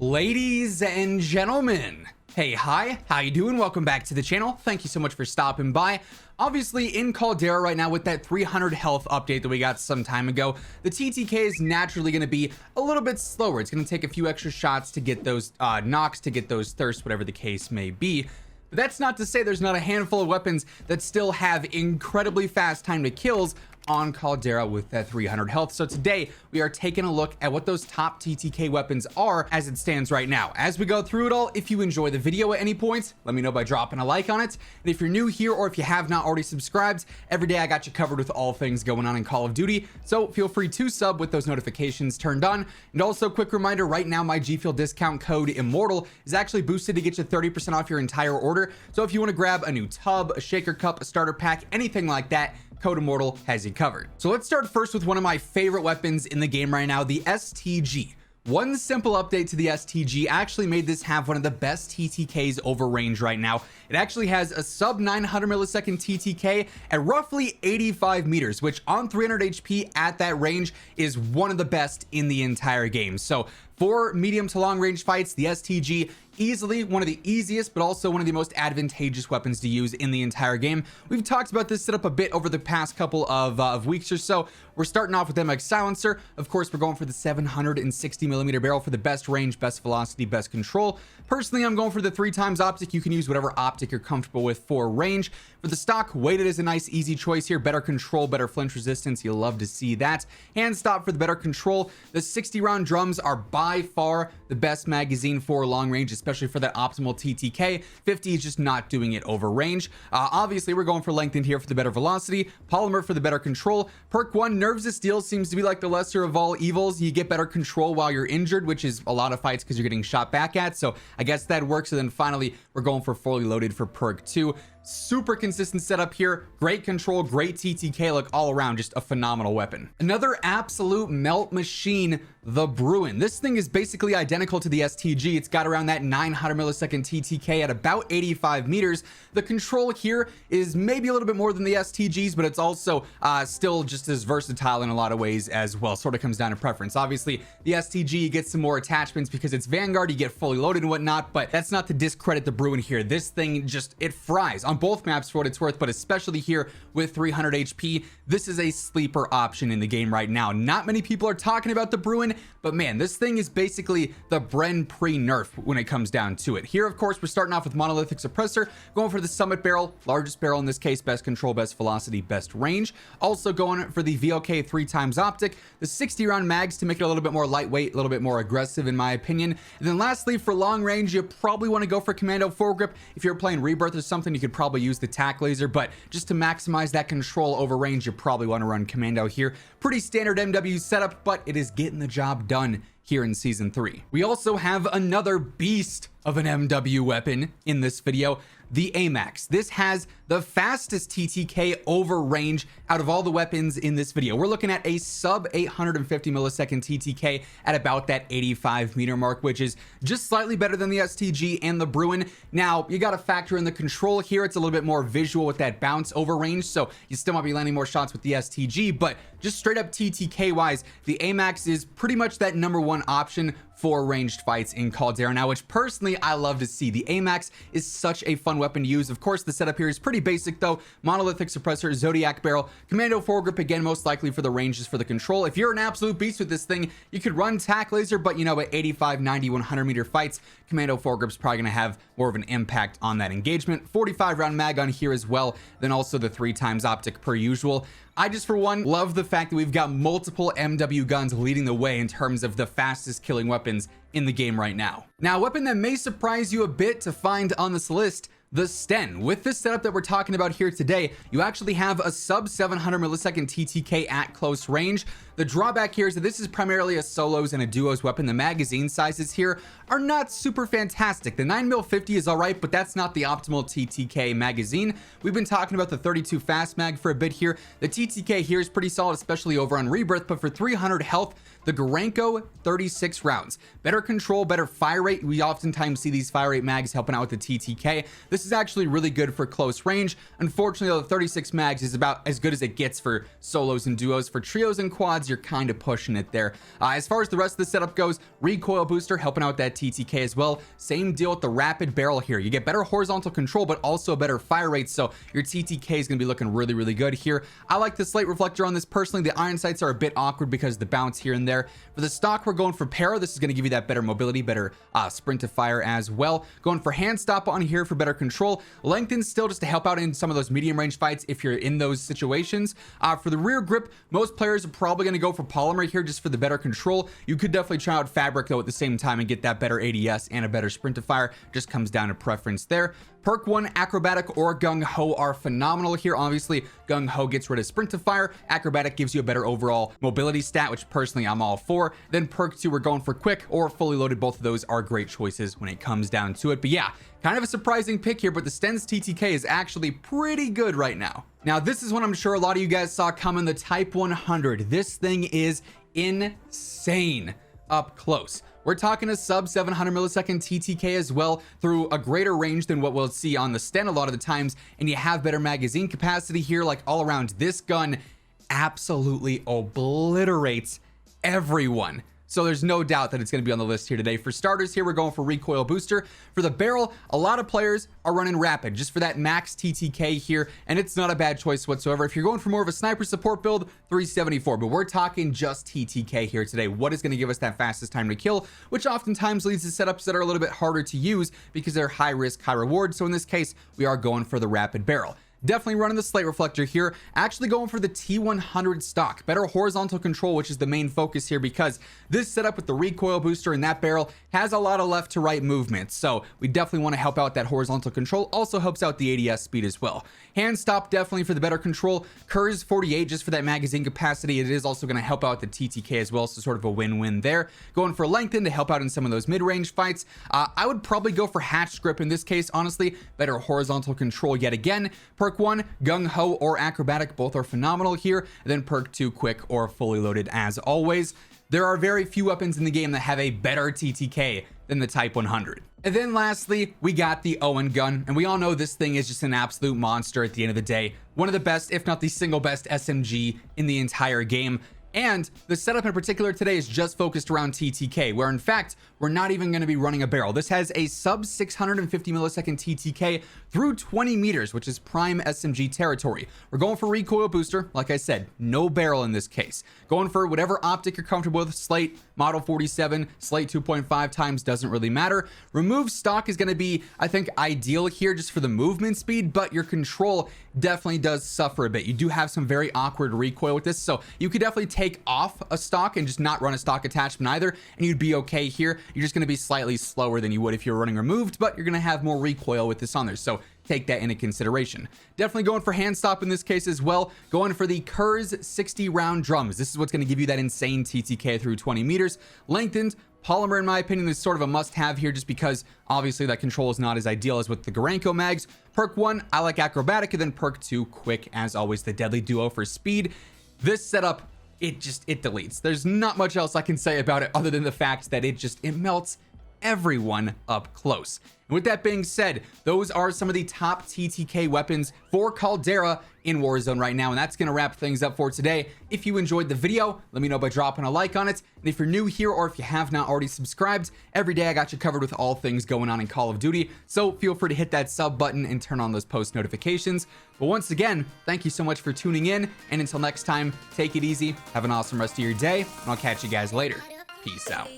Ladies and gentlemen, hey, hi, how you doing? Welcome back to the channel. Thank you so much for stopping by. Obviously in Caldera right now with that 300 health update that we got some time ago, the TTK is naturally going to be a little bit slower. It's going to take a few extra shots to get those knocks, to get those thirsts, whatever the case may be. But that's not to say there's not a handful of weapons that still have incredibly fast time to kills on Caldera with that 300 health. So today we are taking a look at what those top TTK weapons are as it stands right now. As we go through it all, if you enjoy the video at any point, let me know by dropping a like on it. And if you're new here or if you have not already subscribed, every day I got you covered with all things going on in Call of Duty. So feel free to sub with those notifications turned on. And also quick reminder, right now my G Fuel discount code WhosImmortal is actually boosted to get you 30% off your entire order. So if you want to grab a new tub, a shaker cup, a starter pack, anything like that, Code WhosImmortal has you covered. So let's start first with one of my favorite weapons in the game right now, the STG. One simple update to the STG actually made this have one of the best TTKs over range right now. It actually has a sub 900 millisecond TTK at roughly 85 meters, which on 300 HP at that range is one of the best in the entire game. So for medium to long range fights, the STG easily one of the easiest, but also one of the most advantageous weapons to use in the entire game. We've talked about this setup a bit over the past couple of weeks or so. We're starting off with AMAX silencer. Of course, we're going for the 760 millimeter barrel for the best range, best velocity, best control. Personally, I'm going for the 3x optic. You can use whatever optic you're comfortable with for range. For the stock, weighted is a nice easy choice here. Better control, better flinch resistance. You'll love to see that. Hand stop for the better control. The 60 round drums are by far the best magazine for long range, especially for that optimal TTK. 50 is just not doing it over range. Obviously, we're going for lengthened here for the better velocity. Polymer for the better control. Perk 1, Nerves of Steel seems to be like the lesser of all evils. You get better control while you're injured, which is a lot of fights because you're getting shot back at. So I guess that works. And then finally, we're going for fully loaded for perk 2. Super consistent setup here, great control, great TTK, like all around just a phenomenal weapon. Another absolute melt machine, the Bruen. This thing is basically identical to the STG. It's got around that 900 millisecond TTK at about 85 meters. The control here is maybe a little bit more than the STGs, but it's also still just as versatile in a lot of ways as well. Sort of comes down to preference. Obviously the STG, you get some more attachments because it's Vanguard, you get fully loaded and whatnot, but that's not to discredit the Bruen here. This thing just, it fries on both maps for what it's worth, but especially here with 300 HP, this is a sleeper option in the game right now. Not many people are talking about the Bruen, but man, this thing is basically the Bruen pre-nerf when it comes down to it. Here, of course, we're starting off with monolithic suppressor, going for the summit barrel, largest barrel in this case, best control, best velocity, best range. Also going for the VLK 3x optic, the 60 round mags to make it a little bit more lightweight, a little bit more aggressive in my opinion. And then lastly, for long range, you probably want to go for commando foregrip. If you're playing Rebirth or something, you could probably use the tack laser, but just to maximize that control over range, you probably want to run commando here. Pretty standard MW setup, but it is getting the job done here in season 3. We also have another beast of an MW weapon in this video, the AMAX. This has the fastest TTK over range out of all the weapons in this video. We're looking at a sub 850 millisecond TTK at about that 85 meter mark, which is just slightly better than the STG and the Bruen. Now, you got to factor in the control here. It's a little bit more visual with that bounce over range, so you still might be landing more shots with the STG, but just straight up TTK wise, the AMAX is pretty much that #1 option for ranged fights in Caldera now, which personally I love to see. The AMAX is such a fun weapon to use. Of course, the setup here is pretty basic though. Monolithic suppressor, Zodiac barrel, commando foregrip, again, most likely for the ranges for the control. If you're an absolute beast with this thing, you could run tack laser, but you know, at 85, 90, 100 meter fights, commando foregrip's probably going to have more of an impact on that engagement. 45 round mag on here as well, then also the 3x optic per usual. I just, for one, love the fact that we've got multiple MW guns leading the way in terms of the fastest killing weapons in the game right now. Now, a weapon that may surprise you a bit to find on this list, the sten. With this setup that we're talking about here today, you actually have a sub 700 millisecond TTK at close range. The drawback here is that this is primarily a solos and a duos weapon. The magazine sizes here are not super fantastic. The 9mm 50 is all right, but that's not the optimal TTK magazine. We've been talking about the 32 fast mag for a bit here. The TTK here is pretty solid, especially over on Rebirth, but for 300 health, The Gorenko, 36 rounds. Better control, better fire rate. We oftentimes see these fire rate mags helping out with the TTK. This is actually really good for close range. Unfortunately, the 36 mags is about as good as it gets for solos and duos. For trios and quads, you're kind of pushing it there. As far as the rest of the setup goes, recoil booster helping out with that TTK as well. Same deal with the rapid barrel here. You get better horizontal control, but also better fire rate, so your TTK is going to be looking really, really good here. I like the slate reflector on this personally. The iron sights are a bit awkward because of the bounce here and there. For the stock, we're going for para. This is going to give you that better mobility, better sprint to fire as well. Going for hand stop on here for better control. Lengthen still just to help out in some of those medium range fights if you're in those situations. For the rear grip, most players are probably going to go for polymer here just for the better control. You could definitely try out fabric though at the same time and get that better ADS and a better sprint to fire. Just comes down to preference there. Perk 1, acrobatic or gung ho are phenomenal here. Obviously, gung ho gets rid of sprint to fire. Acrobatic gives you a better overall mobility stat, which personally I'm all for. Then perk 2, we're going for quick or fully loaded. Both of those are great choices when it comes down to it. But yeah, kind of a surprising pick here, but the sten's TTK is actually pretty good right now. Now, this is one I'm sure a lot of you guys saw coming, the Type 100. This thing is insane up close. We're talking a sub 700 millisecond TTK as well, through a greater range than what we'll see on the sten a lot of the times, and you have better magazine capacity here. Like all around, this gun absolutely obliterates everyone. So there's no doubt that it's going to be on the list here today. For starters here, we're going for recoil booster. For the barrel, a lot of players are running rapid just for that max TTK here, and it's not a bad choice whatsoever. If you're going for more of a sniper support build, 374, but we're talking just TTK here today. What is going to give us that fastest time to kill, which oftentimes leads to setups that are a little bit harder to use because they're high risk, high reward. So in this case, we are going for the rapid barrel. Definitely running the slate reflector here. Actually going for the T100 stock. Better horizontal control, which is the main focus here, because this setup with the recoil booster and that barrel has a lot of left to right movement. So we definitely want to help out that horizontal control. Also helps out the ADS speed as well. Hand stop definitely for the better control. Cur's 48 just for that magazine capacity. It is also going to help out the TTK as well. So sort of a win-win there. Going for lengthen to help out in some of those mid-range fights. I would probably go for hatch grip in this case, honestly. Better horizontal control yet again. Perk 1, gung ho or acrobatic, both are phenomenal here. And then perk 2, quick or fully loaded as always. There are very few weapons in the game that have a better TTK than the Type 100. And then lastly, we got the Owen Gun, and we all know this thing is just an absolute monster at the end of the day. One of the best, if not the single best SMG in the entire game. And the setup in particular today is just focused around TTK, where in fact, we're not even going to be running a barrel. This has a sub 650 millisecond TTK through 20 meters, which is prime SMG territory. We're going for recoil booster. Like I said, no barrel in this case. Going for whatever optic you're comfortable with. Slate, model 47, slate 2.5 times, doesn't really matter. Remove stock is going to be, I think, ideal here just for the movement speed, but your control definitely does suffer a bit. You do have some very awkward recoil with this, so you could definitely take off a stock and just not run a stock attachment either, and you'd be okay here. You're just going to be slightly slower than you would if you're running removed, but you're going to have more recoil with this on there, so take that into consideration. Definitely going for hand stop in this case as well. Going for the Kurz 60 round drums. This is what's going to give you that insane TTK through 20 meters. Lengthened polymer, in my opinion, is sort of a must-have here just because obviously that control is not as ideal as with the Gorenko mags. Perk 1, I like acrobatic, and then perk 2, quick, as always, the deadly duo for speed. This setup, it deletes. There's not much else I can say about it other than the fact that it melts everyone up close. And with that being said, those are some of the top TTK weapons for Caldera in Warzone right now, and that's going to wrap things up for today. If you enjoyed the video, let me know by dropping a like on it, and if you're new here or if you have not already subscribed, every day I got you covered with all things going on in Call of Duty, so feel free to hit that sub button and turn on those post notifications. But once again, thank you so much for tuning in, and until next time, take it easy, have an awesome rest of your day, and I'll catch you guys later. Peace out.